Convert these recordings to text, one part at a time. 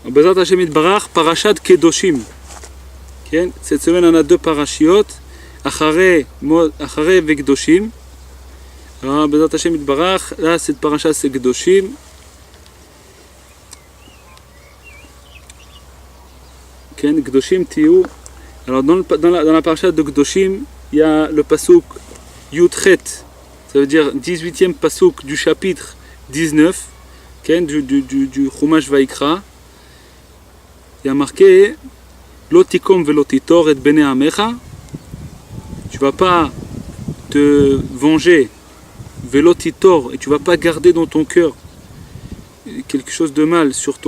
Bezat Hashem Yitbarach, Parashat Kedoshim. Cette semaine, on a deux parashiot, Acharei Vekdoshim. Alors, Bezat Hashem Yitbarach, là, cette parasha, c'est Kedoshim. Kedoshim Tiyu. Alors, dans la parasha de Kedoshim, il y a le pasuk Yutchet, ça veut dire 18e pasuk du chapitre 19, du Chumash Vaikra. Il y a marqué Lotikom velotitor et bene amecha. Tu vas pas te venger, velotitor, et tu vas pas garder dans ton cœur quelque chose de mal sur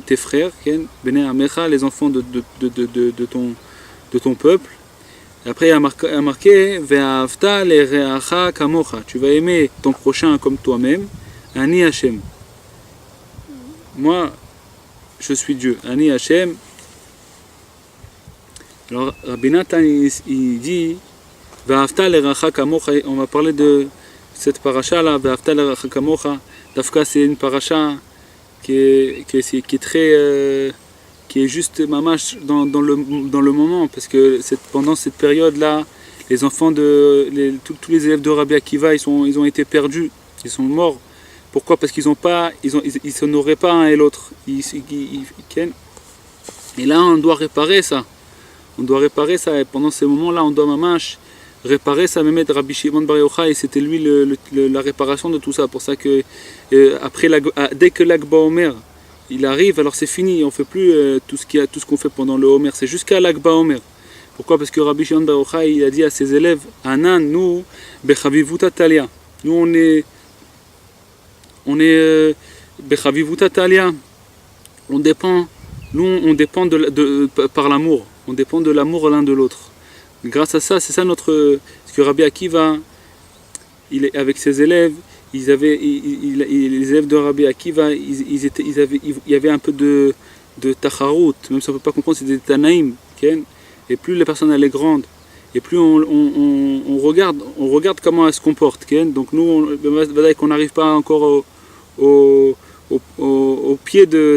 tes frères, bene amecha, les enfants de ton peuple. Et après il y a marqué ve'ahavta lereacha kamocha. Tu vas aimer ton prochain comme toi-même. Ani Hashem. Moi, je suis Dieu. Ani Hashem. Alors, Rabbi Nathan, il dit ve'ahavta lereacha kamocha. On va parler de cette paracha là. Ve'ahavta lereacha kamocha. Dafka, c'est une paracha qui est très. Qui est juste mamash dans le moment, parce que pendant cette période-là, les enfants tous les élèves de Rabbi Akiva, ils ont été perdus, ils sont morts. Pourquoi? Parce qu'ils s'honoraient pas un et l'autre. Et là, on doit réparer ça. Et pendant ces moments-là, on doit mamash réparer ça. Même Rabbi Shimon Bar Yochai, c'était lui la réparation de tout ça. Pour ça que dès que l'Ag Baomer il arrive, alors c'est fini, on ne fait plus tout ce qu'on fait pendant le Homer, c'est jusqu'à l'Akba Homer. Pourquoi? Parce que Rabbi Shimon Bar Yochai, il a dit à ses élèves, Anan, nous, Bechavivuta Talia. Nous, on est Bechavivuta Talia. On dépend par l'amour. On dépend de l'amour l'un de l'autre. Grâce à ça, c'est ça parce que Rabbi Akiva, il est avec ses élèves, les élèves de Rabbi Akiva, il y avait un peu de tacharut, même si on ne peut pas comprendre, c'était des tanaïm, et plus la personne elle est grande, et plus on regarde comment elle se comporte, donc nous, on n'arrive pas encore au pied de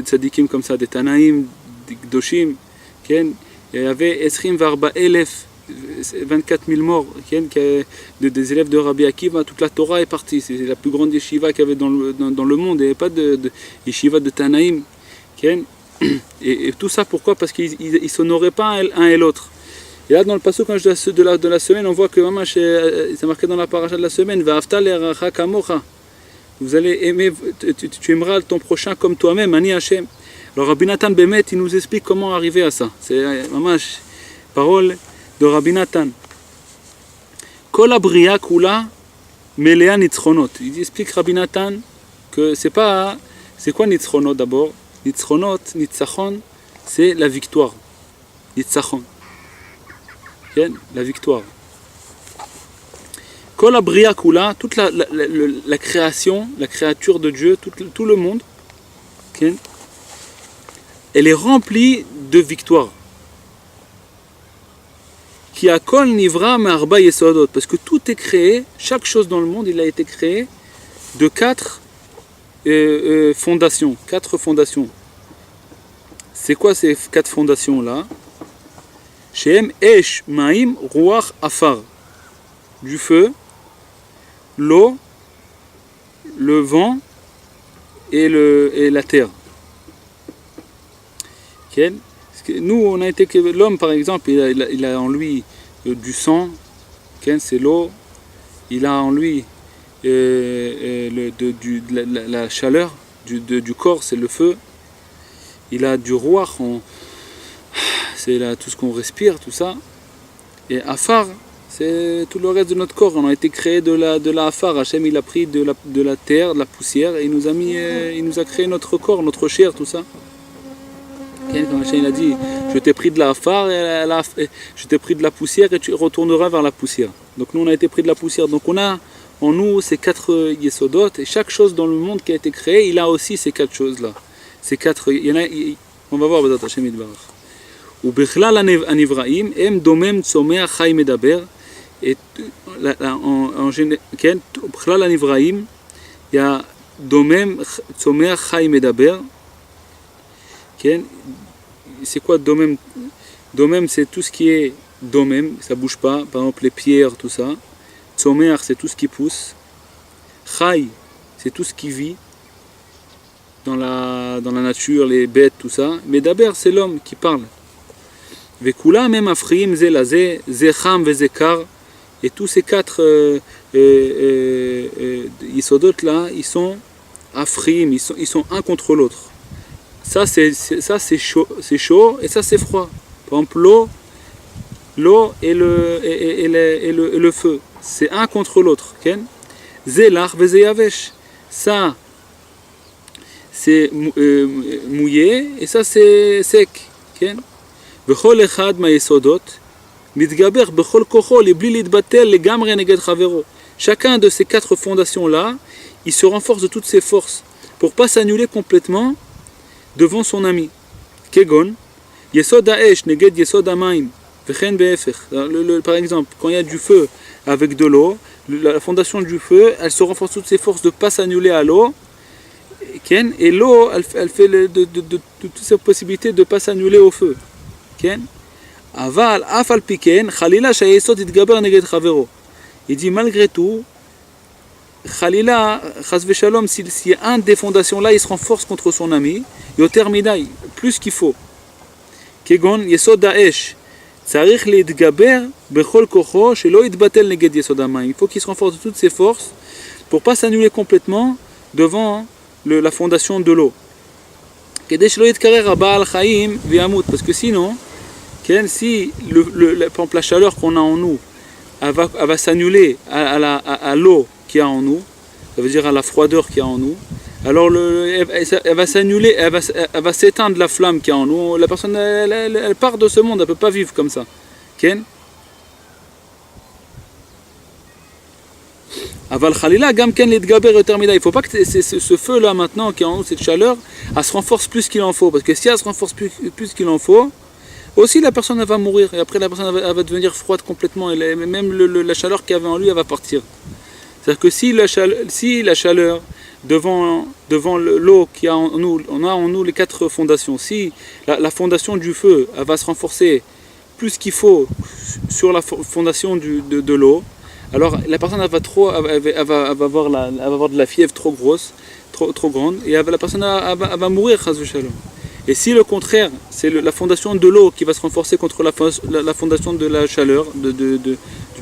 tzadikim comme ça, des tanaïm, des gdoshim, il y avait Esrim Varba Elef, 24 000 morts des élèves de Rabbi Akiva. Toute la Torah est partie, c'est la plus grande yeshiva qu'il y avait dans le monde. Il n'y avait pas de yeshiva de Tanaïm. Et tout ça pourquoi? Parce qu'ils ne s'honoraient pas un et l'autre. Et là dans le passage de la semaine, on voit que c'est marqué dans la paracha de la semaine, Ve'ahavta le'reacha kamocha. Vous allez aimer, tu aimeras ton prochain comme toi-même, Ani Hashem. Alors Rabbi Nathan Bemet, il nous explique comment arriver à ça. C'est mamash parole de Rabbi Nathan. Kol abriya kula melea nitzchonot. Il explique Rabbi Nathan que c'est quoi nitzchonot d'abord? Nitzchonot, nitzachon, c'est la victoire. Nitzachon. La victoire. Kol abriya kula, toute la création, la créature de Dieu, tout le monde, elle est remplie de victoire. Qui a kol nivra me'arba yesodot, parce que tout est créé, chaque chose dans le monde, il a été créé de 4 fondations. 4 fondations. C'est quoi ces 4 fondations-là? Shehem esh ma'im ruach afar, du feu, l'eau, le vent et la terre. Nous, on a été que l'homme, par exemple, il a en lui du sang, c'est l'eau. Il a en lui la chaleur du corps, c'est le feu. Il a du ruach, c'est tout ce qu'on respire, tout ça. Et afar, c'est tout le reste de notre corps. On a été créé de la afar. Hachem, il a pris de la terre, de la poussière, et il nous a créé notre corps, notre chair, tout ça. Quand Hachem a dit, je t'ai pris de la afar, je t'ai pris de la poussière et tu retourneras vers la poussière. Donc nous on a été pris de la poussière. Donc on a en nous ces 4 yesodot, et chaque chose dans le monde qui a été créée, il a aussi ces 4 choses-là. Ces 4, on va voir Bezat Hashem Yitbarach. Ou bichlal anivraim em domem tzomea chai medaber. Et en général, bichlal anivraim, il y a domem tzomea chai medaber. Ken, c'est quoi domem? Domem, c'est tout ce qui est domem, ça bouge pas. Par exemple, les pierres, tout ça. Tzomer, c'est tout ce qui pousse. Chai, c'est tout ce qui vit dans la nature, les bêtes, tout ça. Mais d'abord, c'est l'homme qui parle. Vekula même afrim, zelazé, zecham, vezekar. Et tous ces quatre isodot là, ils sont afrim, ils sont un contre l'autre. Ça c'est chaud, et ça c'est froid. Par exemple, l'eau et le feu, c'est un contre l'autre. Zelach vezeyavesh. Ça c'est mouillé et ça c'est sec. Vechol echad ma'yesodot mitgaber bechol kocho libli litbatel legamre neged chavero. Chacun de ces quatre fondations là, il se renforce de toutes ses forces pour pas s'annuler complètement devant son ami. Kegon yesod ha'esh neged yesod ha'mayim vechen be'efech. Par exemple, quand il y a du feu avec de l'eau, la fondation du feu, elle se renforce de toutes ses forces de pas s'annuler à l'eau. Et l'eau, elle fait de toutes ses possibilités de ne pas s'annuler au feu. Aval, afal piken, khalila shayesot itgaber neged chavero. Il dit malgré tout, khalila, chas v'shalom, si un des fondations là, il se renforce contre son ami, yoter midai, plus qu'il faut. Kegon yesod ha'esh, tzarich l'itgaber bechol kocho, shelo itbatel neged yesod ha'mayim. Il faut qu'il se renforce de toutes ses forces pour pas s'annuler complètement devant la fondation de l'eau. Parce que sinon, si par exemple la chaleur qu'on a en nous, elle va s'annuler à l'eau qu'il y a en nous, ça veut dire à la froideur qu'il y a en nous, alors elle va s'annuler, elle va s'éteindre la flamme qu'il y a en nous. La personne, elle part de ce monde, elle ne peut pas vivre comme ça. Aval Khalila, Gam Ken Lidgaber Yotermida. Il ne faut pas que ce feu-là maintenant, qui est en nous, cette chaleur, elle se renforce plus qu'il en faut. Parce que si elle se renforce plus qu'il en faut, aussi la personne elle va mourir. Et après la personne elle va devenir froide complètement. Et même la chaleur qu'il y avait en lui, elle va partir. C'est-à-dire que si la chaleur devant l'eau qu'il y a en nous, on a en nous les quatre fondations. Si la fondation du feu, elle va se renforcer plus qu'il faut sur la fondation de l'eau, alors la personne elle va avoir de la fièvre trop grosse, trop grande, et la personne elle va mourir, chas v'shalom. Et si le contraire, c'est la fondation de l'eau qui va se renforcer contre la fondation de la chaleur,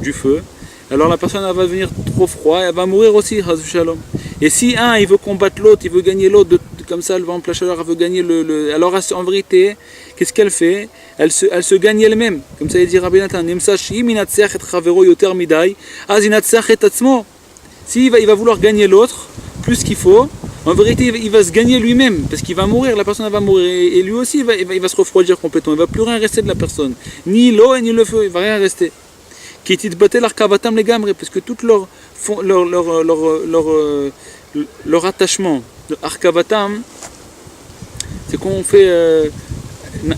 du feu, alors la personne elle va devenir trop froide, elle va mourir aussi, chas v'shalom. Et si un il veut combattre l'autre, il veut gagner l'autre, comme ça, la chaleur elle veut gagner alors en vérité, qu'est-ce qu'elle fait? Elle se gagne elle-même. Comme ça il dit Rabbi Nathan, si il va vouloir gagner l'autre plus qu'il faut, en vérité il va se gagner lui-même parce qu'il va mourir, la personne elle va mourir et lui aussi il va se refroidir complètement, il ne va plus rien rester de la personne, ni l'eau ni le feu, il ne va rien rester. Parce que tout leur attachement, le arkavatam, c'est qu'on fait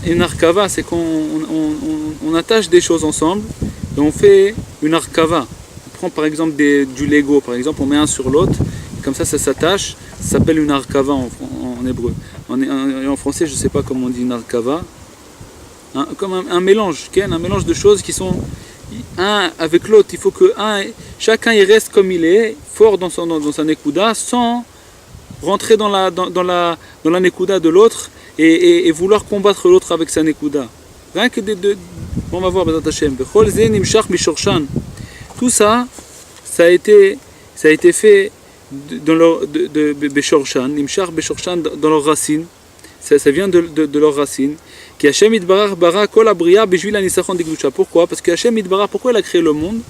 une arkava, c'est qu'on attache des choses ensemble et on fait une arkava. On prend par exemple du Lego, par exemple, on met un sur l'autre, comme ça s'attache, ça s'appelle une arkava en hébreu. En français, je ne sais pas comment on dit une arkava. Comme un mélange, un mélange de choses qui sont un avec l'autre. Il faut que chacun il reste comme il est, fort dans sa nekuda, sans rentrer dans la nekuda de l'autre et vouloir combattre l'autre avec sa nekuda. Rien que on va voir Bezat Hashem. Tout ça, ça a été fait dans leur Beshorshan, Nimshach Beshorshan, dans leurs racines. Ça vient de leurs racines. Qui Hashem Yitbarach bara kol abriya bishvil hanisachon dikdusha. Pourquoi? Parce que Hashem Yitbarach, pourquoi il a créé le monde?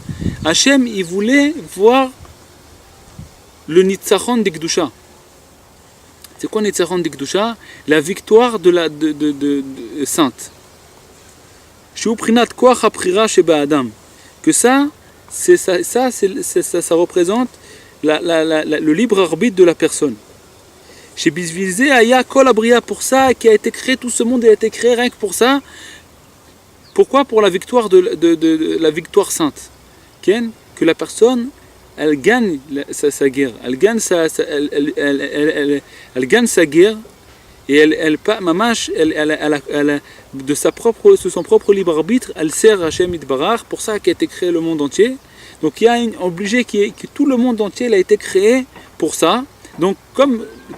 Hashem, il voulait voir le nitzachon dikdusha. C'est quoi nitzachon dikdusha? La victoire de sainte. Shu prinat koach haprira sheba adam. Que ça représente le libre arbitre de la personne. Chez Bisvilzé, Aya Kol Abriya, pour ça qui a été créé, tout ce monde a été créé rien que pour ça. Pourquoi? Pour la victoire de la victoire sainte. Que la personne, elle gagne sa guerre. Elle gagne sa guerre Et Mamash, de son propre libre arbitre, elle sert Hachem Itbarach, pour ça qu'a été créé le monde entier. Donc il y a obligé que tout le monde entier il a été créé pour ça. Donc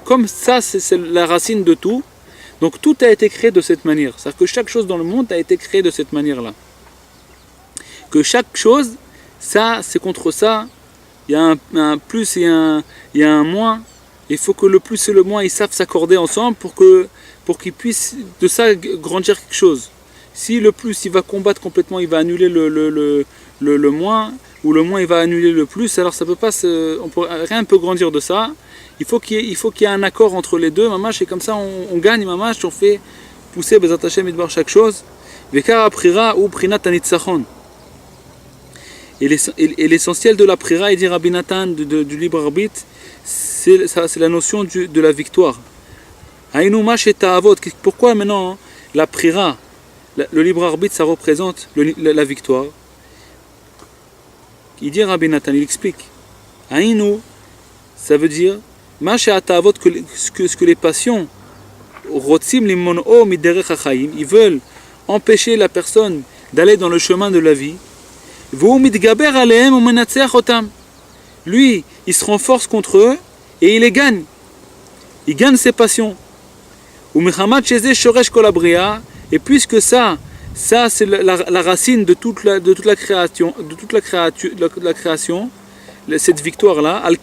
comme ça c'est la racine de tout, donc tout a été créé de cette manière. C'est-à-dire que chaque chose dans le monde a été créée de cette manière-là. Que chaque chose, ça c'est contre ça, il y a un plus et il y a un moins. Il faut que le plus et le moins ils savent s'accorder ensemble pour qu'ils puissent de ça grandir quelque chose. Si le plus il va combattre complètement, il va annuler le moins, ou le moins il va annuler le plus, alors ça peut pas rien ne peut grandir de ça. Il faut qu'il y ait un accord entre les deux, mamash, et comme ça on gagne, mamash, on fait pousser Bezat Hashem Idbar chaque chose. Vekar aprira ou prinat anitzachon. Et l'essentiel de la prira, et dit Rabbi Nathan, du libre arbitre, c'est la notion de la victoire. Pourquoi maintenant la prira, le libre arbitre, ça représente la victoire? Il dit Rabbi Nathan, il explique. Aïnou, ça veut dire ce que les passions, ils veulent empêcher la personne d'aller dans le chemin de la vie. Lui, il se renforce contre eux et il les gagne. Il gagne ses passions. Et puisque ça c'est la racine de toute la création, cette victoire-là, c'est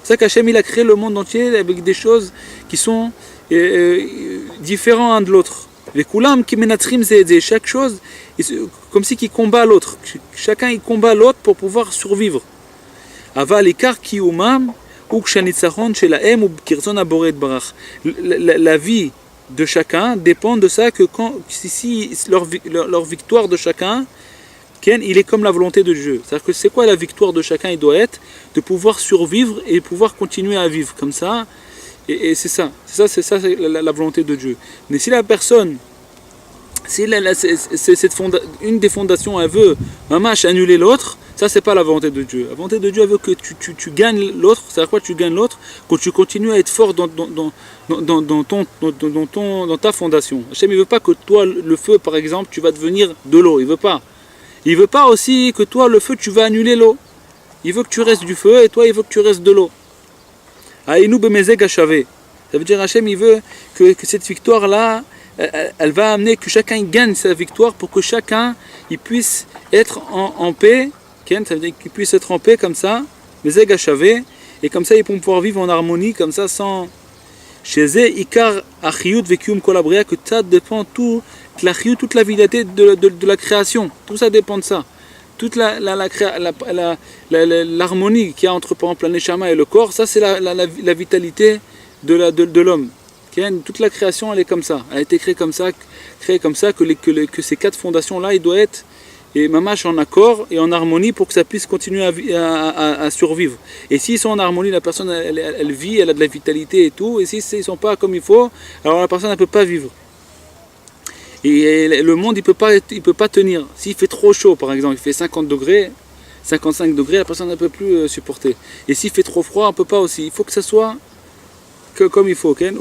ça qu'Hachem il a créé le monde entier avec des choses qui sont différentes l'un de l'autre. Les koulam qui menatrim c'est chaque chose comme si qui combat l'autre. Chacun il combat l'autre pour pouvoir survivre. Aval ikar kiyumam ou kshanitzaron shelahem ou kirtzon aboret barach. La vie de chacun dépend de ça que si leur victoire de chacun, il est comme la volonté de Dieu. C'est-à-dire que c'est quoi la victoire de chacun? Il doit être de pouvoir survivre et pouvoir continuer à vivre comme ça. Et c'est ça la volonté de Dieu. Mais si la personne, une des fondations, elle veut mamash annuler l'autre, ça c'est pas la volonté de Dieu. La volonté de Dieu elle veut que tu gagnes l'autre. C'est-à-dire quoi tu gagnes l'autre? Que tu continues à être fort dans ta fondation. Hachem il veut pas que toi le feu par exemple tu vas devenir de l'eau. Il veut pas. Il veut pas aussi que toi le feu tu vas annuler l'eau. Il veut que tu restes du feu et toi il veut que tu restes de l'eau. Aïnou bemezeg achavé. Ça veut dire Hachem il veut que cette victoire là elle va amener que chacun gagne sa victoire pour que chacun il puisse être en paix. Ça veut dire qu'il puisse être en paix comme ça, mezeg achavé, et comme ça ils vont pouvoir vivre en harmonie comme ça sans chez eux ikar achiyut vekium kolabria, que ça dépend toute la vitalité de la création, tout ça dépend de ça. Toute l'harmonie qu'il y a entre par exemple la neshama et le corps, ça c'est la vitalité de l'homme. Toute la création elle est comme ça, elle a été créée comme ça que ces quatre fondations là ils doivent être et mamash en accord et en harmonie pour que ça puisse continuer à survivre. Et s'ils sont en harmonie, la personne elle vit, elle a de la vitalité et tout, et s'ils ne sont pas comme il faut, alors la personne ne peut pas vivre. Et le monde il peut pas tenir. S'il fait trop chaud par exemple, il fait 50 degrés, 55 degrés, la personne ne peut plus supporter. Et s'il fait trop froid, on ne peut pas aussi. Il faut que ça soit comme il faut. De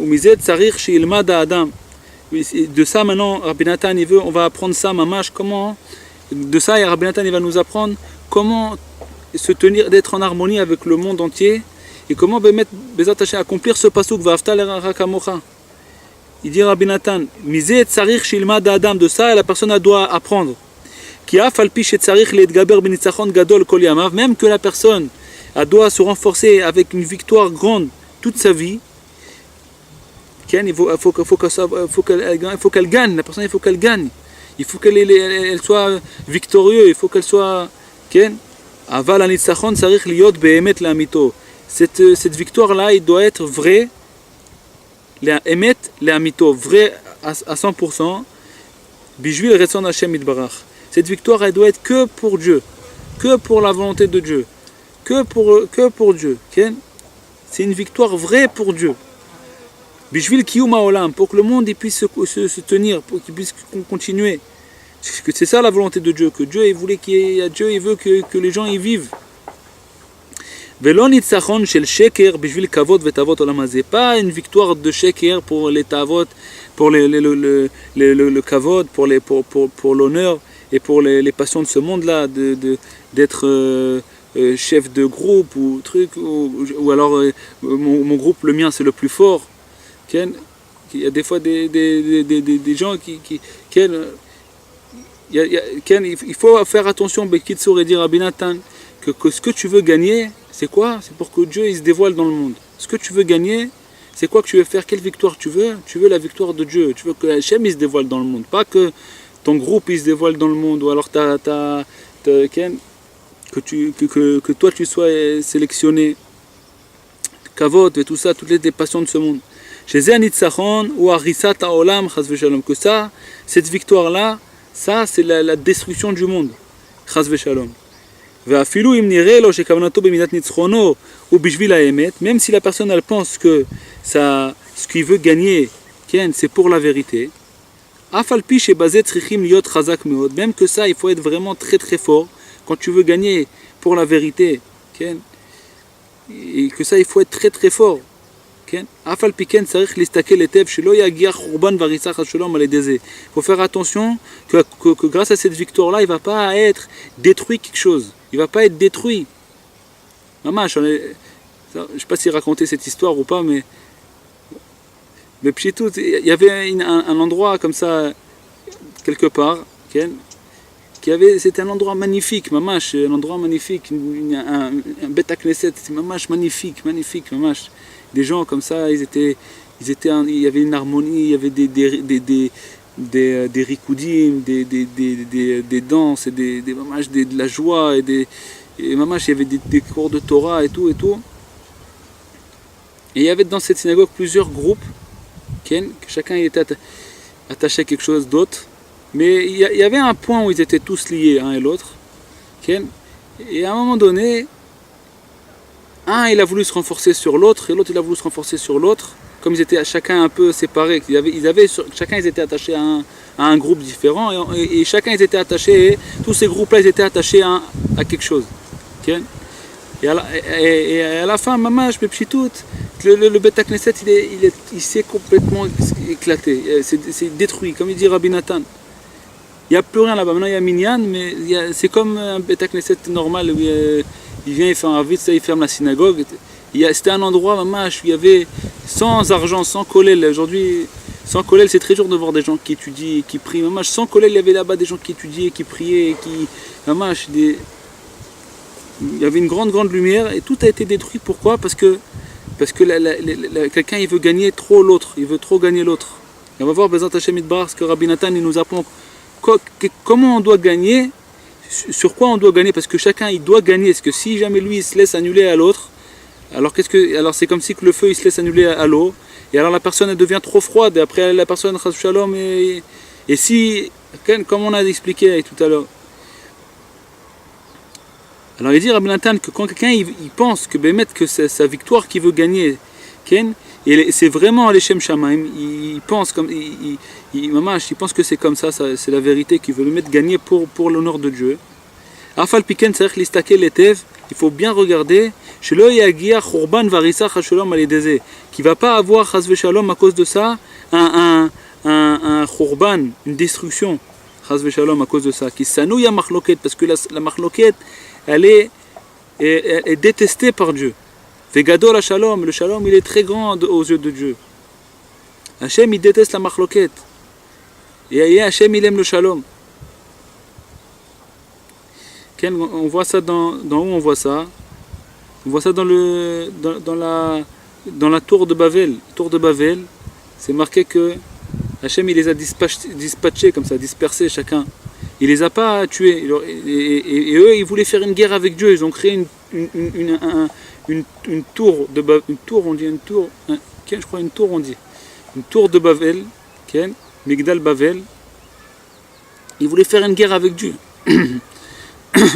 ça maintenant, Rabbi Nathan on va apprendre ça, mamash, comment. De ça, Rabbi Nathan il va nous apprendre comment se tenir, d'être en harmonie avec le monde entier et comment accomplir ce pasuk va'afta l'eracha kamocha. Il dit Rabbi Nathan, misé tsarich shilmad adam, de ça la personne doit apprendre. Ki af al pi shetzarich leitgaber benitzachon gadol kol yamav, même que la personne elle doit se renforcer avec une victoire grande toute sa vie. Il faut qu'elle gagne, la personne il faut qu'elle gagne. Il faut qu'elle soit victorieuse, il faut qu'elle soit aval anitzachon tsarich liot beemet laamito. Cette victoire là, il doit être vrai, emet laamito, vrai à 100%. Bijvil retzon Hashem itbarach. Cette victoire elle doit être que pour Dieu, que pour la volonté de Dieu, que pour Dieu. C'est une victoire vraie pour Dieu. Bijvil kiyum haolam, pour que le monde il puisse se tenir, pour qu'il puisse continuer. C'est ça la volonté de Dieu, que Dieu il voulait Dieu il veut que les gens y vivent. Velo nitzachon shel sheker bishvil kavod vetavot olam hazeh. Pas une victoire de sheker pour les tavot, pour le kavod, pour l'honneur et pour les passions de ce monde-là, d'être chef de groupe ou truc, ou alors mon groupe, le mien, c'est le plus fort. Il y a des fois des gens il faut faire attention, Bekitsur et dire à Binatan, que ce que tu veux gagner, c'est quoi? C'est pour que Dieu il se dévoile dans le monde. Ce que tu veux gagner, c'est quoi que tu veux faire? Quelle victoire tu veux? Tu veux la victoire de Dieu. Tu veux que Hachem il se dévoile dans le monde. Pas que ton groupe il se dévoile dans le monde, ou alors que toi tu sois sélectionné. Kavod et tout ça, toutes les passions de ce monde. Chez Zéanitzachon ou Arisat Haolam, Chas v'Shalom, que ça, cette victoire-là, ça c'est la destruction du monde. Chas v'Shalom. Même si la personne elle pense que ça, ce qu'il veut gagner, c'est pour la vérité, même que ça, il faut être vraiment très très fort. Quand tu veux gagner pour la vérité, et que ça, il faut être très très fort. Il faut faire attention que grâce à cette victoire-là, il ne va pas être détruit quelque chose. Il ne va pas être détruit. Maman, je ne sais pas si raconter cette histoire ou pas, mais p'chitout, il y avait un endroit comme ça, quelque part, c'était un endroit magnifique, mamash, un endroit magnifique, un Beth Knesset, c'est mamash magnifique, mamash. Des gens comme ça, il y avait une harmonie, il y avait des rikoudim, des danses, et de la joie, et mamash, il y avait des cours de Torah et tout. Et il y avait dans cette synagogue plusieurs groupes, que chacun était attaché à quelque chose d'autre. Mais il y avait un point où ils étaient tous liés, un et l'autre. Et à un moment donné, un il a voulu se renforcer sur l'autre, et l'autre il a voulu se renforcer sur l'autre. Comme ils étaient chacun un peu séparés, chacun ils étaient attachés à un groupe différent, et chacun ils étaient attachés, tous ces groupes-là ils étaient attachés à quelque chose. Et à la fin, maman, je me p'chitout, le Beth Knesset il s'est complètement éclaté, c'est détruit, comme il dit Rabbi Nathan. Il n'y a plus rien là-bas. Maintenant, il y a Minyan, mais c'est comme un Beth Knesset normal où il vient, il fait un vide, il ferme la synagogue. C'était un endroit, mamash, où il y avait sans argent, sans kollel. Aujourd'hui, sans kollel, c'est très dur de voir des gens qui étudient, qui prient. Mamash, sans kollel, il y avait là-bas des gens qui étudiaient, qui priaient, mamash, il y avait une grande lumière et tout a été détruit. Pourquoi? Parce que quelqu'un il veut gagner trop l'autre, il veut trop gagner l'autre. Et on va voir Bezat Hashem Idbar, ce que Rabbi Nathan il nous apprend. Comment on doit gagner, sur quoi on doit gagner, parce que chacun il doit gagner. Est-ce que si jamais lui il se laisse annuler à l'autre, alors c'est comme si que le feu il se laisse annuler à l'eau, et alors la personne elle devient trop froide, et après la personne shalom, et si, comme on a expliqué tout à l'heure, alors il dit Rabbi Nathan que quand quelqu'un il pense que c'est sa victoire qu'il veut gagner, et c'est vraiment Leshem Shamaim, il pense comme il pense que c'est comme ça, c'est la vérité qu'il veut le mettre gagner pour l'honneur de Dieu. Afal piken tzarich listakel letev, il faut bien regarder shelo yagia khurban varisa chasholom aledeze, qui va pas avoir chas v'shalom à cause de ça un khurban, une destruction chas v'shalom à cause de ça, qui sanouya machloket, parce que la machloket elle est détestée par Dieu. Vegadol ha-shalom, le shalom il est très grand aux yeux de Dieu. Hachem il déteste la machloket. Et Hachem il aime le shalom. On voit ça dans où on voit ça? On voit ça dans la tour de Bavel. Tour de Bavel, c'est marqué que Hachem il les a dispatchés comme ça, dispersés chacun. Il les a pas tués. Et eux ils voulaient faire une guerre avec Dieu. Ils ont créé une tour de Bavel, je crois une tour on dit. Une tour de Bavel, Migdal Bavel. Ils voulaient faire une guerre avec Dieu.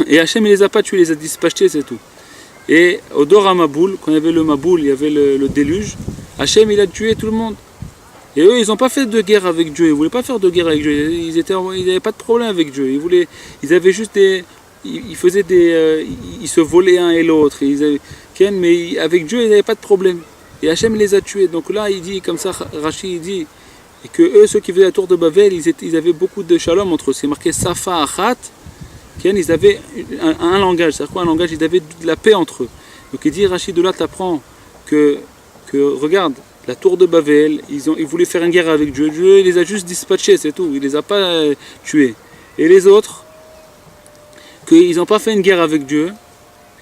Et Hachem il les a pas tués, il les a dispatchés, c'est tout. Et au Dor HaMaboul, quand il y avait le Maboul, il y avait le déluge, Hachem il a tué tout le monde. Et eux ils n'ont pas fait de guerre avec Dieu, ils ne voulaient pas faire de guerre avec Dieu, ils n'avaient pas de problème avec Dieu, ils avaient juste ils se volaient un et l'autre, mais avec Dieu, il n'y avait pas de problème. Et Hachem les a tués. Donc là, il dit, comme ça, Rashi, il dit, et que eux, ceux qui faisaient la tour de Babel, ils avaient beaucoup de shalom entre eux. C'est marqué Safa Achat. Ils avaient un langage. C'est quoi un langage? Ils avaient de la paix entre eux. Donc il dit, Rashi, de là, tu apprends que regarde, la tour de Babel, ils voulaient faire une guerre avec Dieu. Dieu les a juste dispatchés, c'est tout. Il les a pas tués. Et les autres, qu'ils n'ont pas fait une guerre avec Dieu.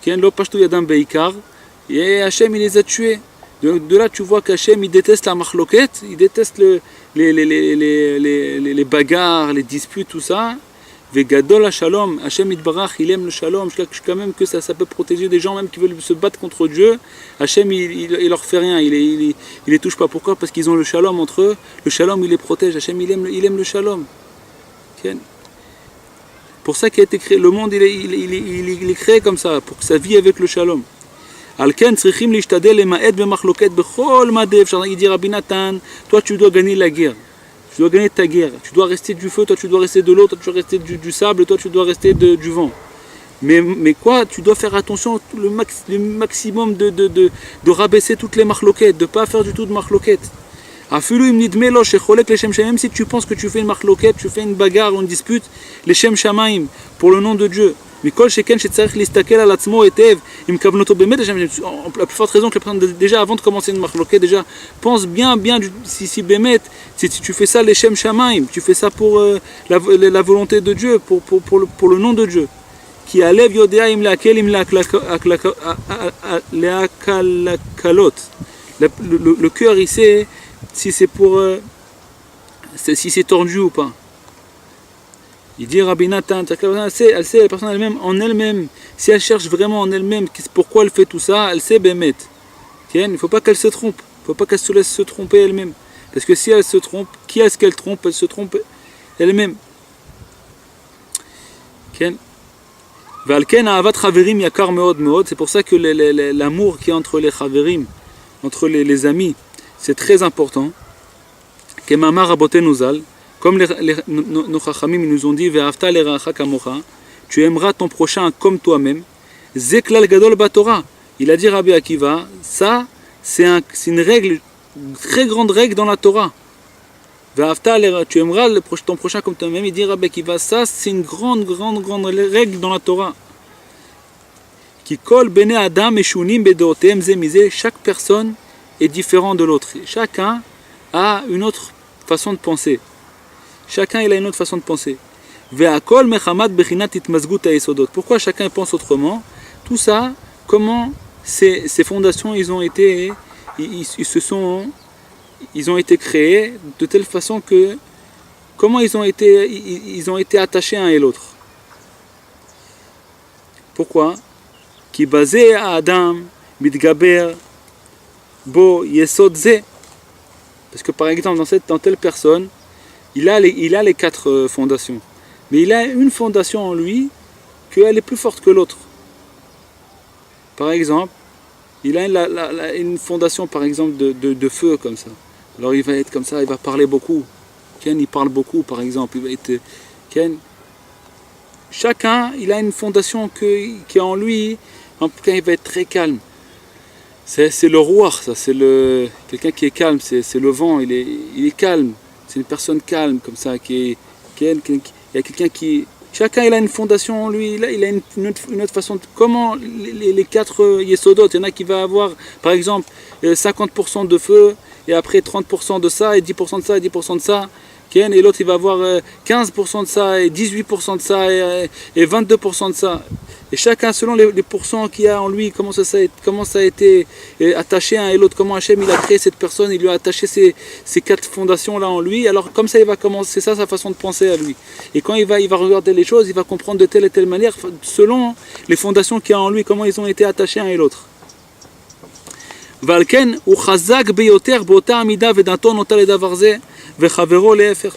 Et Hachem, il les a tués. De là, tu vois qu'Hachem, il déteste la marloquette, il déteste les bagarres, les disputes, tout ça. Vegadol Shalom, Hachem Itbarach, il aime le Shalom, jusqu'à même que ça peut protéger des gens même qui veulent se battre contre Dieu. Hachem, il leur fait rien, il les touche pas. Pourquoi? Parce qu'ils ont le Shalom entre eux. Le Shalom, il les protège. Hachem, il aime le Shalom. Pour ça qu'il a été créé, le monde, il est créé comme ça, pour que ça vit avec le Shalom. Alken צריכים להשתדל למעט במחלוקת בכל מדי אפשר. Il dit Rabbi Nathan, toi tu dois gagner la guerre. Tu dois gagner ta guerre. Tu dois rester du feu, toi tu dois rester de l'eau, toi tu dois rester du sable, toi tu dois rester du vent. Mais quoi? Tu dois faire attention le maximum de rabaisser toutes les marloquettes, de ne pas faire du tout de marloquettes. Même si tu penses que tu fais une marloquette, tu fais une bagarre ou une dispute, les Shem Shamaim, pour le nom de Dieu. La plus forte raison que la personne, déjà avant de commencer une marloquette, déjà pense bien si Bémet, si tu fais ça les Shem Shamaim, tu fais ça pour la volonté de Dieu, pour le nom de Dieu. Qui alève Yodea im lakel im l'akalot. Le cœur il sait si c'est pour si c'est tordu ou pas. Il dit Rabbi Nathan, elle sait la personne elle-même, en elle-même, si elle cherche vraiment en elle-même pourquoi elle fait tout ça, elle sait Bémet. Il ne faut pas qu'elle se trompe, il ne faut pas qu'elle se laisse se tromper elle-même. Parce que si elle se trompe, qui est-ce qu'elle trompe? Elle se trompe elle-même. C'est pour ça que l'amour qui est entre les chaverim, entre les amis, c'est très important. Comme nos chachamim nous ont dit, tu aimeras ton prochain comme toi-même. Zeklal gadol batorah. Il a dit Rabbi Akiva, ça c'est une règle, une très grande règle dans la Torah. Tu aimeras ton prochain comme toi-même. Il dit Rabbi Akiva, ça c'est une grande règle dans la Torah. Qui colle bene adam et shunim bedotem zemizé. Chaque personne est différente de l'autre. Chacun a une autre façon de penser. Chacun il a une autre façon de penser. Pourquoi chacun pense autrement? Tout ça, comment ces fondations ils ont été créées de telle façon que comment ils ont été attachés un et l'autre. Pourquoi? Qui basé à Adam mitgaber bo yesod ze. Parce que par exemple dans telle personne il a les 4 fondations. Mais il a une fondation en lui qu'elle est plus forte que l'autre. Par exemple, il a une fondation par exemple de feu comme ça. Alors il va être comme ça, il va parler beaucoup. Il parle beaucoup par exemple. Il va être, chacun, il a une fondation qui est en lui. En tout cas, il va être très calme. C'est le roi, ça. C'est quelqu'un qui est calme. C'est le vent. Il est calme. C'est une personne calme comme ça, il y a quelqu'un qui... Chacun il a une fondation en lui, il a une autre façon de... Comment les 4 yesodot, il y en a qui va avoir par exemple 50% de feu, et après 30% de ça, et 10% de ça, et 10% de ça, et l'autre il va avoir 15% de ça, et 18% de ça, et 22% de ça. Et chacun, selon les pourcents qu'il y a en lui, comment ça a été attaché un et l'autre, comment Hachem il a créé cette personne, il lui a attaché ces 4 fondations-là en lui, alors comme ça il va commencer, c'est ça sa façon de penser à lui. Et quand il va regarder les choses, il va comprendre de telle et telle manière, selon les fondations qu'il y a en lui, comment ils ont été attachés un et l'autre. C'est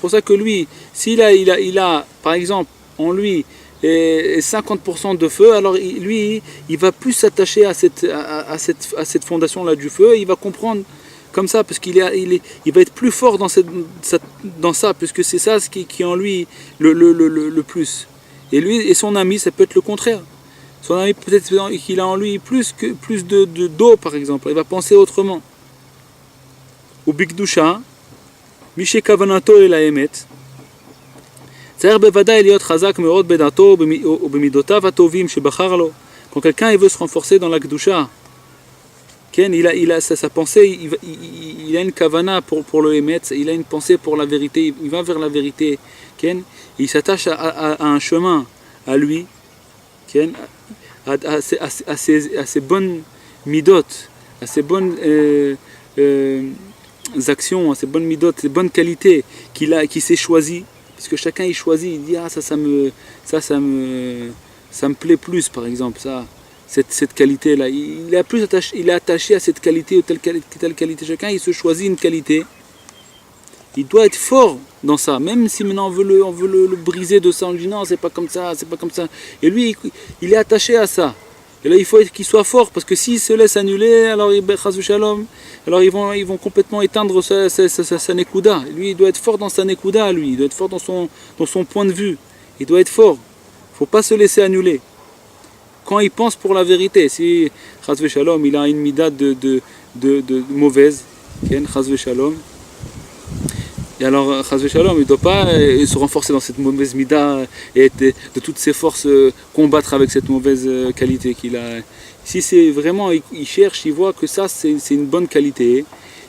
pour ça que lui, s'il a, par exemple, en lui, et 50% de feu, alors lui, il va plus s'attacher à cette fondation-là du feu, et il va comprendre comme ça, parce qu'il va être plus fort dans ça, puisque c'est ça ce qui est en lui le plus. Et lui et son ami, ça peut être le contraire. Son ami, peut-être qu'il a en lui plus d'eau, par exemple. Il va penser autrement. Ou bikdusha, mishe kavanato el haemet. צריך בוודאי להיות חזק מאוד בדעתו ובמידותיו הטובים שבחר לו. Quand quelqu'un il veut se renforcer dans la Kedusha, il a sa pensée, il a une kavana pour le Emet, il a une pensée pour la vérité, il va vers la vérité, il s'attache à un chemin, à lui, à ses bonnes midot, à ses bonnes actions, à ses bonnes midot, ses bonnes qualités qu'il s'est choisi. Parce que chacun il choisit, il dit ça me plaît plus, par exemple, cette qualité là. Il est attaché à cette qualité ou telle qualité. Chacun il se choisit une qualité. Il doit être fort dans ça, même si maintenant on veut le briser de ça, on dit non, c'est pas comme ça. Et lui il est attaché à ça. Et là il faut qu'il soit fort, parce que s'il se laisse annuler, alors ils vont complètement éteindre sa nekuda. Lui il doit être fort dans sa nekuda, il doit être fort dans son point de vue. Il doit être fort. Il ne faut pas se laisser annuler. Quand il pense pour la vérité, si Chas v'Shalom il a une mida de mauvaise, Chas v'Shalom, et alors Chas v'Shalom il ne doit pas se renforcer dans cette mauvaise mida et de toutes ses forces combattre avec cette mauvaise qualité qu'il a. Si c'est vraiment, il cherche, il voit que ça c'est une bonne qualité,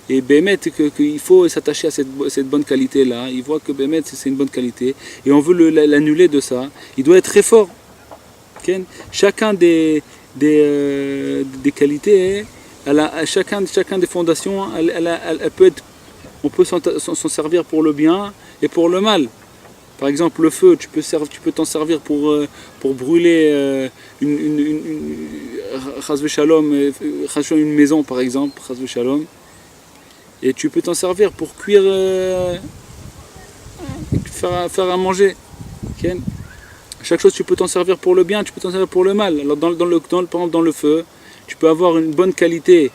et Bémet qu'il faut s'attacher à cette bonne qualité là, il voit que Bémet c'est une bonne qualité, et on veut l'annuler de ça, il doit être très fort. Chacun des qualités, chacun des fondations, elle peut être, on peut s'en servir pour le bien et pour le mal. Par exemple, le feu, tu peux t'en servir pour brûler une maison, par exemple, et tu peux t'en servir pour cuire, faire à manger. Chaque chose, tu peux t'en servir pour le bien, tu peux t'en servir pour le mal. Alors par exemple, dans le feu, tu peux avoir une bonne qualité,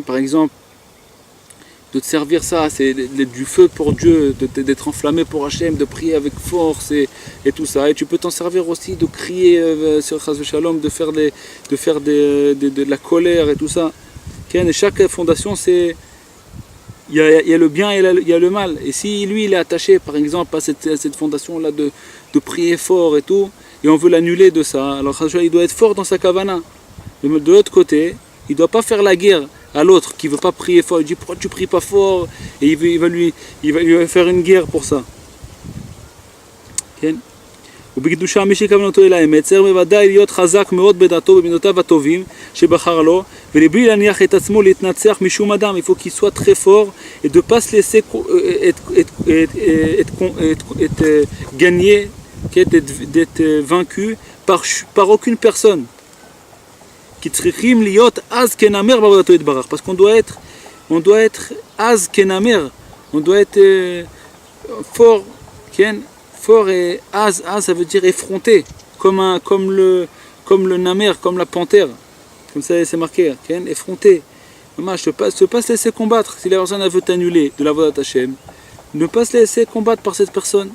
par exemple, de te servir ça, c'est du feu pour Dieu, d'être enflammé pour Hachem, de prier avec force et tout ça. Et tu peux t'en servir aussi de crier sur Chas v'Shalom, de faire de la colère et tout ça. Et chaque fondation, c'est il y a le bien et il y a le mal. Et si lui il est attaché par exemple à cette fondation-là de prier fort et tout, et on veut l'annuler de ça, alors il doit être fort dans sa kavana. Mais de l'autre côté, il ne doit pas faire la guerre à l'autre qui ne veut pas prier fort. Il dit pourquoi tu ne pries pas fort, et il va lui faire une guerre pour ça. ובקדושה מי שכוונתו אל האמת צריך בוודאי להיות חזק מאוד בדעתו ובמידותיו הטובים שבחר לו, ולבלי להניח את עצמו להתנצח משום אדם. Il faut qu'il soit très fort et de ne pas se laisser être gagné, d'être vaincu par aucune personne. כי צריכים להיות אז כנמר בעבודתו יתברך, parce qu'on doit être אז כנמר, on doit être fort, fort, et az ça veut dire effronté, comme le namer, comme la panthère, comme ça c'est marqué, effronté. Maman, je ne peux pas se laisser combattre. Si la personne veut t'annuler de la Avodat Hashem, ne pas se laisser combattre par cette personne.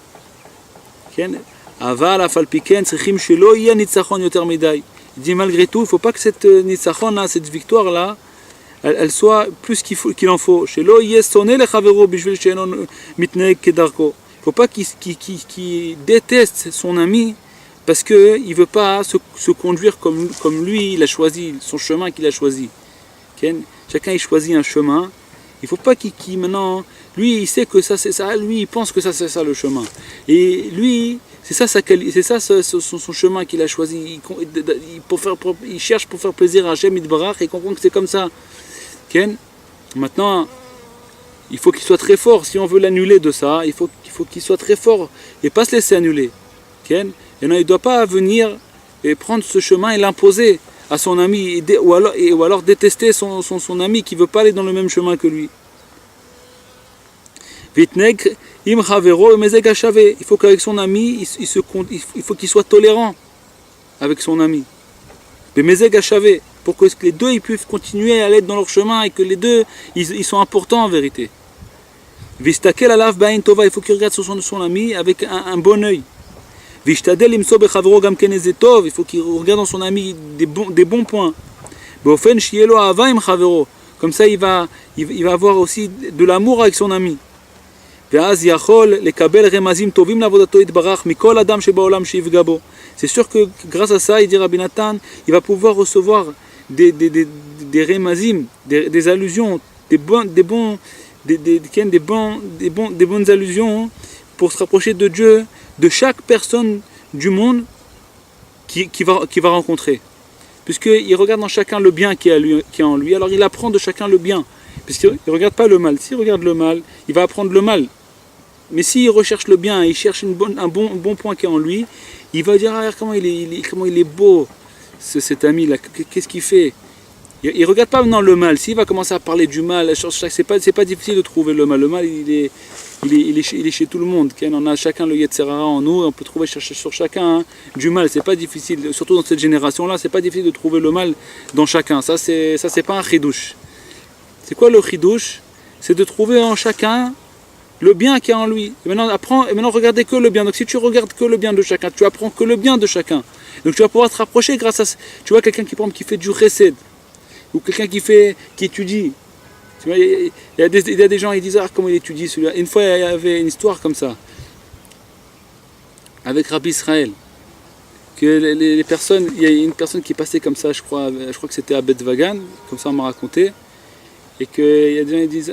Aval afal piken tzrichim shelo yeh nitzachon yoter midai. Il dit malgré tout, il ne faut pas que cette nitzachon là, cette victoire là, elle soit plus qu'il en faut. Shelo yeh sonné le chavero bishvil she'eno mitneg kedarko. Il ne faut pas qu'il déteste son ami parce qu'il ne veut pas se conduire comme lui, il a choisi, son chemin qu'il a choisi. Chacun il choisit un chemin. Il ne faut pas qu'il maintenant, lui il sait que ça c'est ça, lui il pense que ça c'est ça le chemin. Et lui, c'est ça son chemin qu'il a choisi. Il cherche pour faire plaisir à Hachem Yitbarach et il comprend que c'est comme ça. Maintenant, il faut qu'il soit très fort. Si on veut l'annuler de ça, il faut qu'il soit très fort et pas se laisser annuler. Et non, il ne doit pas venir et prendre ce chemin et l'imposer à son ami, ou alors détester son ami qui ne veut pas aller dans le même chemin que lui. Il faut qu'avec son ami, il faut qu'il soit tolérant avec son ami. Pour que les deux ils puissent continuer à aller dans leur chemin et que les deux ils sont importants en vérité. Il faut qu'il regarde sur son ami avec un bon œil. וישתדל למצוא בחברו גם כן איזה טוב, il faut qu'il regarde dans son ami des bons points. באופן שיהיה לו אהבה עם חברו, comme ça il va avoir aussi de l'amour avec son ami. ואז יכול לקבל רמזים טובים לעבודתו יתברך מכל אדם שבעולם שיפגע בו. C'est sûr que grâce à ça, il dit Rabbi Nathan, il va pouvoir recevoir des remazim, des allusions, des bonnes allusions pour se rapprocher de Dieu, de chaque personne du monde qui va rencontrer. Puisqu'il regarde dans chacun le bien qui est en lui, alors il apprend de chacun le bien. Puisqu'il ne regarde pas le mal. S'il regarde le mal, il va apprendre le mal. Mais s'il recherche le bien, il cherche un bon point qui est en lui, il va dire comment il est beau cet ami-là, qu'est-ce qu'il fait. Il ne regarde pas maintenant le mal. S'il va commencer à parler du mal, c'est pas difficile de trouver le mal. Le mal, il est chez tout le monde. On a chacun le Yetzer Hara en nous, on peut trouver sur chacun du mal. C'est pas difficile, surtout dans cette génération-là, c'est pas difficile de trouver le mal dans chacun. Ça c'est pas un chidouche. C'est quoi le chidouche? C'est de trouver en chacun le bien qui est en lui. Et maintenant regardez que le bien. Donc si tu regardes que le bien de chacun, tu apprends que le bien de chacun. Donc tu vas pouvoir te rapprocher grâce à ça. Tu vois quelqu'un qui fait du chesed, ou quelqu'un qui étudie. Tu vois, il y a des gens qui disent comment il étudie celui-là. Une fois il y avait une histoire comme ça avec Rabbi Israël. Que les personnes, il y a une personne qui passait comme ça, je crois que c'était à Bet Vagan, comme ça on m'a raconté. Et qu'il y a des gens qui disent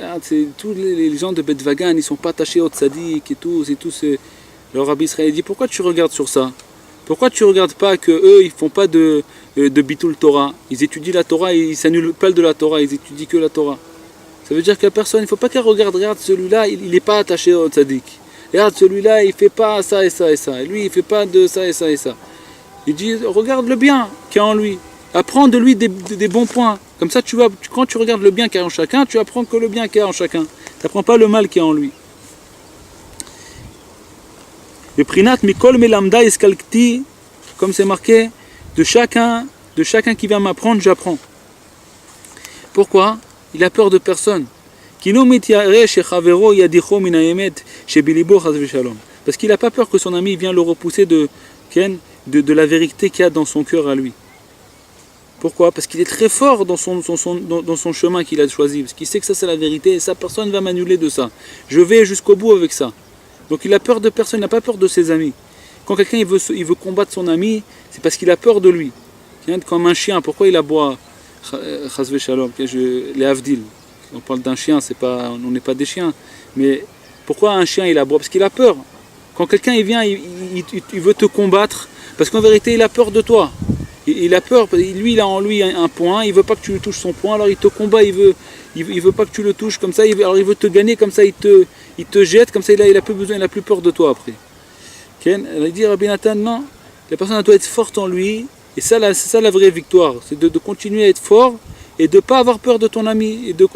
tous les gens de Bet Vagan, ils sont pas attachés au tzaddik et tout. Le Rabbi Israël dit pourquoi tu regardes sur ça? Pourquoi tu regardes pas que eux ils font pas de bitul Torah? Ils étudient la Torah, ils s'annulent pas de la Torah, ils étudient que la Torah. Ça veut dire que la personne, il faut pas qu'elle regarde celui-là, il n'est pas attaché au tzaddik. Regarde celui-là, il fait pas ça et ça et ça. Et lui, il fait pas de ça et ça et ça. Il dit regarde le bien qu'il y a en lui. Apprends de lui des bons points. Comme ça, quand tu regardes le bien qu'il y a en chacun, tu apprends que le bien qu'il y a en chacun. Tu n'apprends pas le mal qu'il y a en lui. Le prinat mikol melamda eskalkti, comme c'est marqué, de chacun qui vient m'apprendre, j'apprends. Pourquoi? Il a peur de personne. Parce qu'il n'a pas peur que son ami vienne le repousser de la vérité qu'il y a dans son cœur à lui. Pourquoi? Parce qu'il est très fort dans son chemin qu'il a choisi. Parce qu'il sait que ça c'est la vérité et ça personne ne va m'annuler de ça. Je vais jusqu'au bout avec ça. Donc il a peur de personne, il n'a pas peur de ses amis. Quand quelqu'un il veut combattre son ami, c'est parce qu'il a peur de lui. Comme un chien, pourquoi il aboie? Chazve Shalom, les Avdil. On parle d'un chien, on n'est pas des chiens. Mais pourquoi un chien il aboie? Parce qu'il a peur. Quand quelqu'un il vient, il veut te combattre, parce qu'en vérité il a peur de toi. Il a peur, lui il a en lui un point, il veut pas que tu touches son point, alors il te combat, il veut pas que tu le touches comme ça, alors il veut te gagner comme ça, il te jette comme ça, il a plus besoin, il a plus peur de toi après. Il dit Rabbi Nathan, non, la personne doit être forte en lui, et c'est ça la vraie victoire, c'est de continuer à être fort et de ne pas avoir peur de ton ami, et de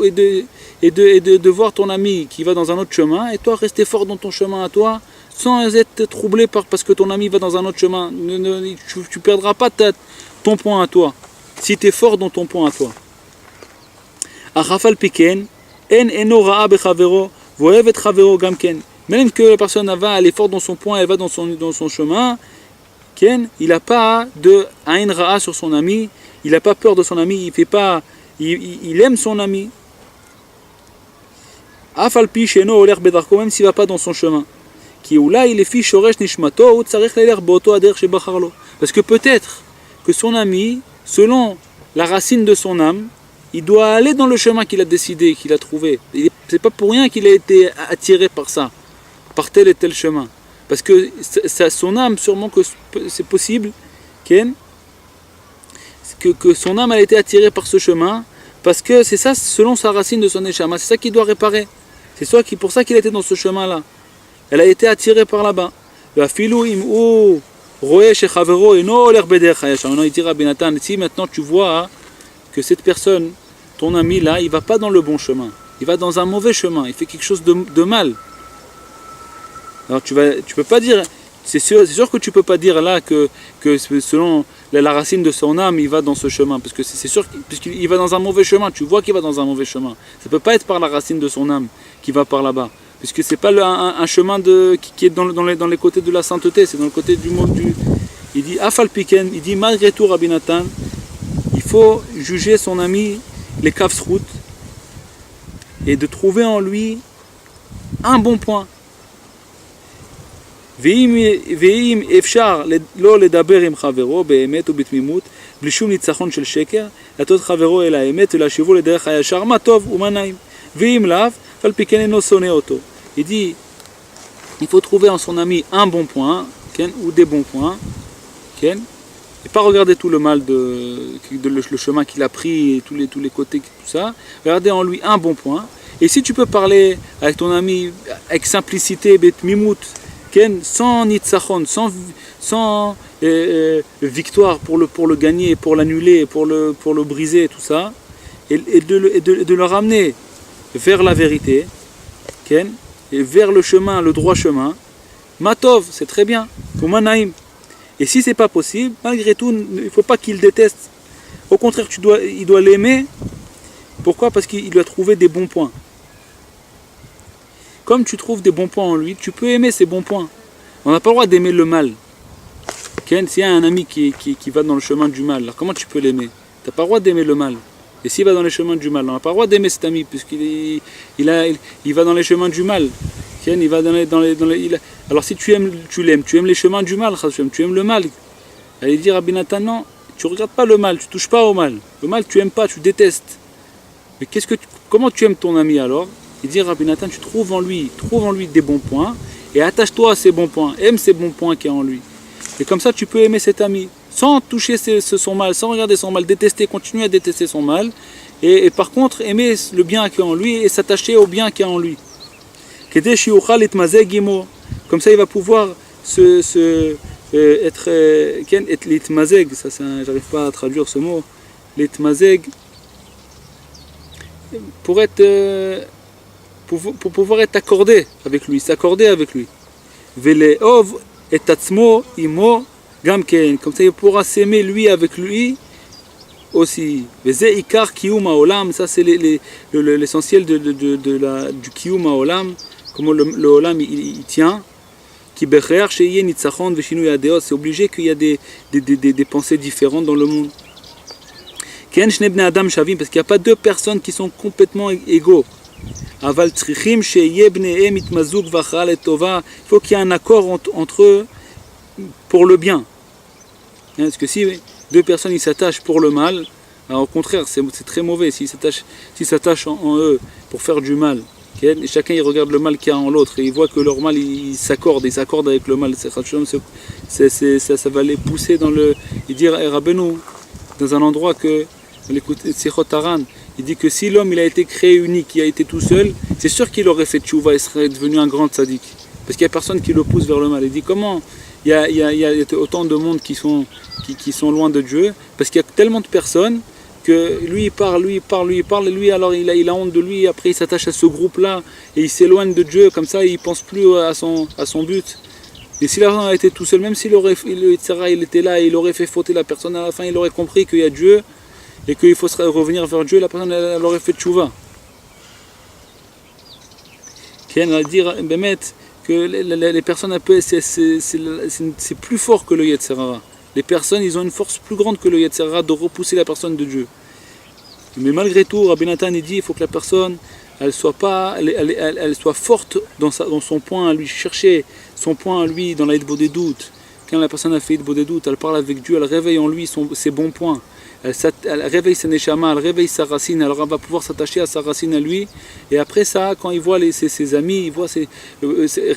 voir ton ami qui va dans un autre chemin, et toi rester fort dans ton chemin à toi, sans être troublé parce que ton ami va dans un autre chemin. Tu ne perdras pas ton point à toi, si tu es fort dans ton point à toi. Même que la personne elle est forte dans son point, elle va dans son chemin, il n'a pas de aïn ra'a sur son ami, il n'a pas peur de son ami, il aime son ami. Même s'il ne va pas dans son chemin. Parce que peut-être que son ami, selon la racine de son âme, il doit aller dans le chemin qu'il a décidé, qu'il a trouvé. C'est pas pour rien qu'il a été attiré par ça, par tel et tel chemin. Parce que son âme, sûrement que c'est possible que son âme a été attirée par ce chemin, parce que c'est ça selon sa racine de son neshama, c'est ça qu'il doit réparer. C'est pour ça qu'il était dans ce chemin-là. Elle a été attirée par là-bas. Si maintenant tu vois que cette personne, ton ami là, il ne va pas dans le bon chemin, il va dans un mauvais chemin, il fait quelque chose de mal. Alors tu peux pas dire, c'est sûr que tu peux pas dire là que selon la racine de son âme, il va dans ce chemin, parce que c'est sûr, puisqu'il va dans un mauvais chemin, tu vois qu'il va dans un mauvais chemin. Ça peut pas être par la racine de son âme qu'il va par là-bas. puisque c'est pas un chemin qui est dans les côtés de la sainteté, c'est dans le côté du monde du... Il dit Afal Piken, il dit malgré tout Rabbi Nathan, il faut juger son ami les kafsrout et de trouver en lui un bon point. Ve'im efshar lo ledaber im chavero be'emet ou betmimut bli shum nitzachon shel sheker latot chavero el ha'emet ve'lashivo lederech hayashar ma tov u'ma naim ve'im lav fal piken eno soneh oto. Il dit il faut trouver en son ami un bon point ou des bons points et pas regarder tout le mal le chemin qu'il a pris, tous les côtés, tout ça. Regarder en lui un bon point. Et si tu peux parler avec ton ami avec simplicité, betmimut, sans nitzachon, sans victoire pour le gagner, pour l'annuler, pour le briser, tout ça, et de le ramener vers la vérité, et vers le chemin, le droit chemin, matov, c'est très bien, ou manaim. Et si c'est pas possible, malgré tout, il ne faut pas qu'il déteste. Au contraire, il doit l'aimer. Pourquoi ? Parce qu'il doit trouver des bons points. Comme tu trouves des bons points en lui, tu peux aimer ces bons points. On n'a pas le droit d'aimer le mal. S'il y a un ami qui va dans le chemin du mal, alors comment tu peux l'aimer ? Tu n'as pas le droit d'aimer le mal. Et s'il va dans les chemins du mal, on n'a pas le droit d'aimer cet ami, puisqu'il va dans les chemins du mal. Il va alors si tu aimes les chemins du mal, tu aimes le mal. Il dit Rabbi Nathan, non, tu ne regardes pas le mal, tu ne touches pas au mal. Le mal, tu n'aimes pas, tu détestes. Mais comment tu aimes ton ami alors ? Il dit Rabbi Nathan, trouve en lui des bons points et attache-toi à ces bons points, aime ces bons points qu'il y a en lui. Et comme ça, tu peux aimer cet ami, sans toucher son mal, sans regarder son mal, continuer à détester son mal. Et par contre, aimer le bien qu'il y a en lui et s'attacher au bien qu'il y a en lui. Comme ça il va pouvoir être l'itmazeg, ça j'arrive pas à traduire ce mot, l'itmazeg, pour pouvoir être accordé avec lui, s'accorder avec lui. Veleov et tatzmo imo gamken, comme ça il pourra s'aimer lui avec lui aussi. Veze ikar kiyum haolam, ça c'est l'essentiel du kiyum haolam. Comment le Olam il tient, c'est obligé qu'il y a des pensées différentes dans le monde. Parce qu'il n'y a pas deux personnes qui sont complètement égaux. Il faut qu'il y ait un accord entre eux pour le bien. Parce que si deux personnes ils s'attachent pour le mal, alors au contraire c'est très mauvais s'ils s'attachent en eux pour faire du mal. Et chacun il regarde le mal qu'il y a en l'autre et il voit que leur mal il s'accorde avec le mal. Ça va les pousser dans le. Il dit Rabbeinu dans un endroit que l'écoute Sichot Haran, il dit que si l'homme il a été créé unique, il a été tout seul, c'est sûr qu'il aurait fait tchouva et serait devenu un grand tzaddik. Parce qu'il n'y a personne qui le pousse vers le mal. Il dit comment il y a autant de monde qui sont loin de Dieu, parce qu'il y a tellement de personnes que lui il parle, et lui alors il a honte de lui, et après il s'attache à ce groupe-là, et il s'éloigne de Dieu, comme ça il pense plus à son but. Et si la personne a été tout seul, même s'il il était là, et il aurait fait fauter la personne, à la fin il aurait compris qu'il y a Dieu, et qu'il faut revenir vers Dieu, la personne elle aurait fait tchouva. Qui va dire, que les personnes, c'est plus fort que le Yetzer Hara. Les personnes, ils ont une force plus grande que le Yetzer Hara de repousser la personne de Dieu. Mais malgré tout, Rabbi Nathan il dit, il faut que la personne, elle soit forte dans son point à lui, chercher son point à lui dans la Hitbo des doutes. Quand la personne a fait Hitbo des doutes, elle parle avec Dieu, elle réveille en lui ses bons points. Elle réveille sa neshama, elle réveille sa racine, alors elle va pouvoir s'attacher à sa racine à lui. Et après ça, quand il voit ses amis, il voit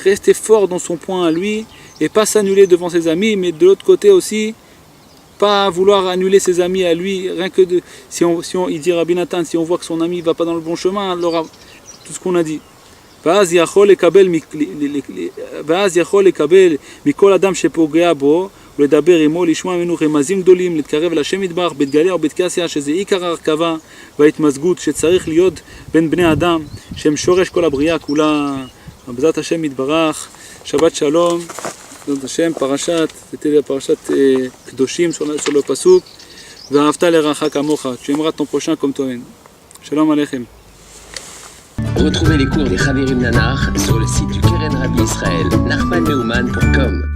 rester fort dans son point à lui, et pas s'annuler devant ses amis, mais de l'autre côté aussi, pas vouloir annuler ses amis à lui, rien que il dit Rabbi Nathan, si on voit que son ami ne va pas dans le bon chemin, alors tout ce qu'on a dit. ואז יכול לקבל מכל אדם שפוגע בו ולדבר עמו, לשמוע ממנו רמזים גדולים, להתקרב אל השם יתברך בהתגלה או בהתכסיה, שזה עיקר ההרכבה וההתמזגות שצריך להיות בין בני אדם, שהם שורש כל הבריאה כולה. בעזרת השם יתברך, שבת שלום, בעזרת השם, c'était la parashat קדושים sur le pasuk, ואהבת לרעך כמוך, tu aimeras ton prochain comme toi-même. Shalom aleichem. Retrouvez les cours des Chavirim Nanar sur le site du Keren Rabbi Israël, nachmanneumann.com.